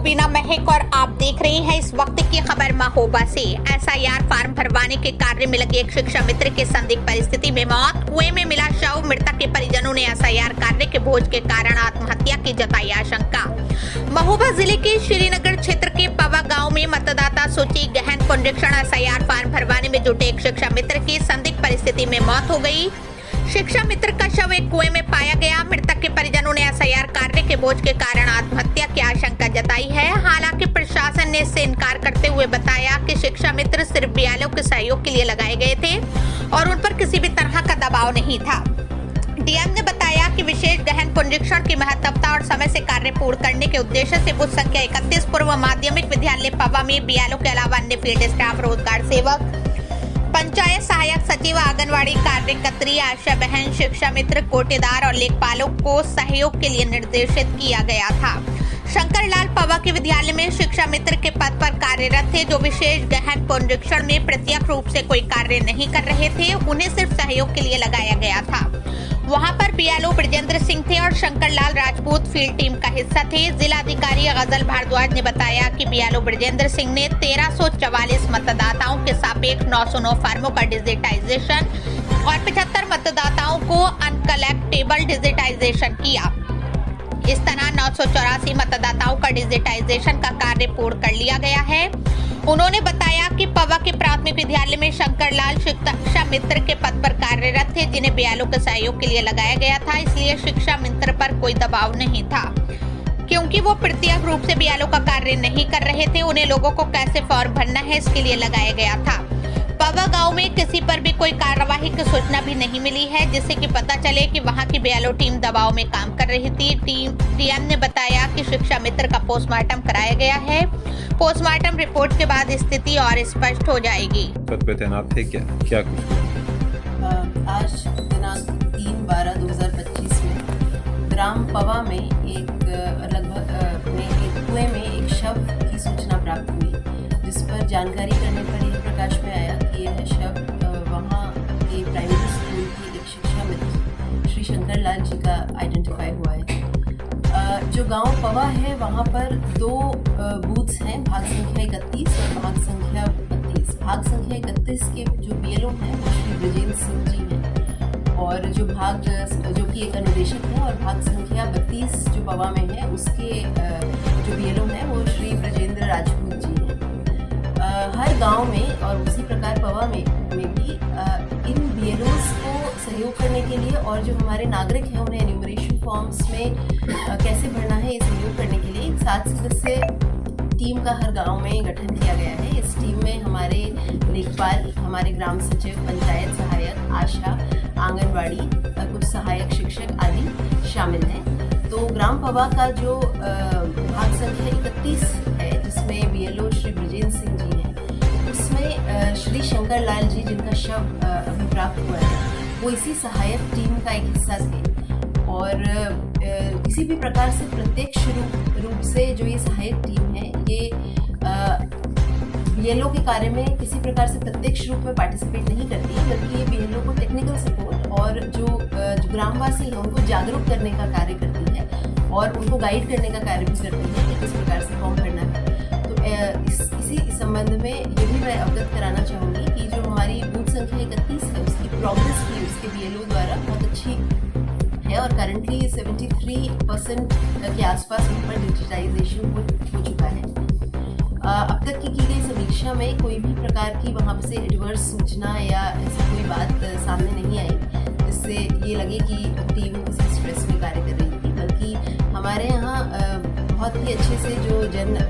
मुबीना महक और आप देख रहे हैं इस वक्त की खबर महोबा से। एसआईआर फार्म भरवाने के कार्य में लगे एक शिक्षा मित्र की संदिग्ध परिस्थिति में मौत, कुएं में मिला शव। मृतक के परिजनों ने एसआईआर कार्य के बोझ के कारण आत्महत्या की जताई आशंका। महोबा जिले के श्रीनगर क्षेत्र के पवा गाँव में मतदाता सूची गहन पुनरीक्षण एसआईआर फार्म भरवाने में जुटे एक शिक्षा मित्र की संदिग्ध परिस्थिति में मौत हो गई। शिक्षा मित्र का शव एक कुएं में पाया गया। मृतक के परिजनों ने एसआईआर कार्य के बोझ के कारण आत्महत्या की आशंका जताई है। हालांकि प्रशासन ने इससे इनकार करते हुए बताया कि शिक्षा मित्र सिर्फ बीएलओ के सहयोग के लिए लगाए गए थे और उन पर किसी भी तरह का दबाव नहीं था। डीएम ने बताया कि विशेष गहन पुनरीक्षण की महत्वता और समय से कार्य पूर्ण करने के उद्देश्य से बूथ संख्या 31 पूर्व माध्यमिक विद्यालय पवा में बीएलओ के अलावा अन्य फील्ड स्टाफ, रोजगार सेवक, पंचायत सहायक सचिव, आंगनवाड़ी कार्यकर्त्री, आशा बहन, शिक्षा मित्र, कोटेदार और लेखपालों को सहयोग के लिए निर्देशित किया गया था। शंकरलाल पवा के विद्यालय में शिक्षा मित्र के पद पर कार्यरत थे, जो विशेष गहन पुनरीक्षण में प्रत्यक्ष रूप से कोई कार्य नहीं कर रहे थे। उन्हें सिर्फ सहयोग के लिए लगाया गया था। वहां पर बीएलओ ब्रजेंद्र सिंह थे और शंकरलाल राजपूत फील्ड टीम का हिस्सा थे। जिलाधिकारी गजल भारद्वाज ने बताया कि बीएलओ ब्रजेंद्र सिंह ने 1344 मतदाताओं के सापेक्ष 909 फॉर्मों का डिजिटाइजेशन और 75 मतदाताओं को अनकलेक्टेबल डिजिटाइजेशन किया। इस तरह 984 मतदाताओं का डिजिटाइजेशन का कार्य पूर्ण कर लिया गया है। उन्होंने बताया कि पवा के प्राथमिक विद्यालय में शंकरलाल शिक्षा मित्र के पद पर कार्यरत थे, जिन्हें बीएलओ के सहयोग के लिए लगाया गया था। इसलिए शिक्षा मित्र पर कोई दबाव नहीं था, क्योंकि वो प्रत्यक्ष रूप से बीएलओ का कार्य नहीं कर रहे थे। उन्हें लोगों को कैसे फॉर्म भरना है, इसके लिए लगाया गया था। पवा गांव में किसी पर भी कोई कार्यवाही की सूचना भी नहीं मिली है, जिससे कि पता चले कि वहां की बीएलओ टीम दबाव में काम कर रही थी। डीएम ने बताया कि शिक्षा मित्र का पोस्टमार्टम कराया गया है। पोस्टमार्टम रिपोर्ट के बाद स्थिति और स्पष्ट हो जाएगी। पद पे तैनात थे क्या कुछ हुआ? आज दिनांक 3/12/2025 में ग्राम पवा में एक कुएं में एक शव की सूचना प्राप्त हुई, जिस पर जानकारी करने पर यह प्रकाश में आया कि यह शव वहाँ के प्राइमरी स्कूल की एक शिक्षा मित्र श्री शंकरलाल जी का आइडेंटिफाई हुआ है। जो गांव पवा है वहाँ पर 2 बूथ्स हैं, भाग संख्या 31 और भाग संख्या 32। भाग संख्या 31 के जो बीएलओ हैं वो श्री ब्रजेंद्र सिंह जी हैं, और जो कि एक अनुदेशक है, और भाग संख्या 32 जो पवा में है उसके जो बीएलओ हैं वो श्री ब्रजेंद्र राजपूत जी हैं। हर गांव में और उसी प्रकार पवा में भी इन बीएलओस को सहयोग करने के लिए और जो हमारे नागरिक हैं उन्हें एन्यूमरेशन फॉर्म्स में कैसे भरना है, ये सहयोग करने के लिए 7 सदस्यीय टीम का हर गांव में गठन किया गया है। इस टीम में हमारे लेखपाल, हमारे ग्राम सचिव, पंचायत सहायक, आशा, आंगनवाड़ी, कुछ सहायक शिक्षक आदि शामिल हैं। तो ग्राम पवा का जो भाग संख्या 31 है, जिसमें बीएलओ श्री ब्रजेंद्र सिंह जी हैं, उसमें श्री शंकरलाल जी जिनका शव अभी प्राप्त हुआ है वो इसी सहायक टीम का एक हिस्सा थे। और किसी भी प्रकार से प्रत्यक्ष रूप से जो ये सहायक टीम है ये बीएलओ के कार्य में किसी प्रकार से प्रत्यक्ष रूप में पार्टिसिपेट नहीं करती है, बल्कि ये बीएलओ को टेक्निकल सपोर्ट और जो ग्रामवासी हैं उनको जागरूक करने का कार्य करती है और उनको गाइड करने का कार्य भी करती है कि किस प्रकार से फॉर्म भरना है। तो इसी संबंध में ये भी मैं अवगत कराना चाहूँगी कि जो हमारी बूथ संख्या 31 है उसकी प्रोग्रेस भी उसके बीएलओ द्वारा बहुत अच्छी है और करंटली 73% के आसपास उन पर डिजिटाइजेशन हो चुका है। अब तक की गई समीक्षा में कोई भी प्रकार की वहाँ से एडवर्स सूचना या ऐसी कोई बात सामने नहीं आई जिससे ये लगे कि टीम किसी स्ट्रेस में कार्य कर रही थी, बल्कि हमारे यहाँ बहुत ही अच्छे से जो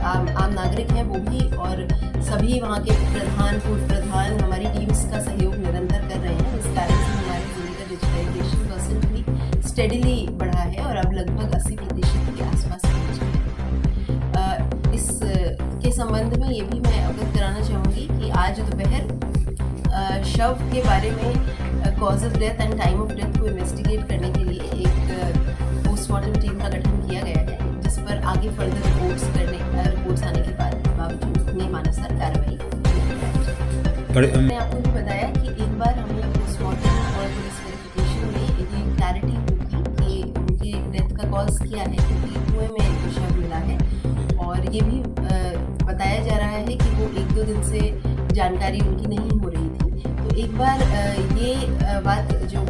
आम नागरिक हैं वो भी और सभी वहाँ के प्रधान, पूर्व प्रधान हमारी टीम्स का सहयोग निरंतर कर रहे हैं। इस कारण से हमारे जिले का डिजिटाइजेशन % भी स्टेडिली बढ़ा है और अब लगभग 80% के आसपास पहुँच गया है। इसके संबंध में ये भी मैं अवगत कराना चाहूँगी कि आज दोपहर शव के बारे में cause of death and time of death को इन्वेस्टिगेट करने के लिए एक पोस्टमार्टम टीम का गठन किया गया है, जिस पर आगे फर्दर रिपोर्ट्स आने के बावजूद नियमानुसार कार्रवाई मैंने आपको भी बताया कि एक बार हम लोग पोस्टमार्टम और पुलिस वेरिफिकेशन में ये क्लैरिटी होगी कि उनके डेथ का कॉज किया है, क्योंकि कुएं में शव मिला है और और ये भी बताया जा रहा है कि वो 1-2 दिन से जानकारी उनकी नहीं हो रही थी। तो एक बार ये बात जो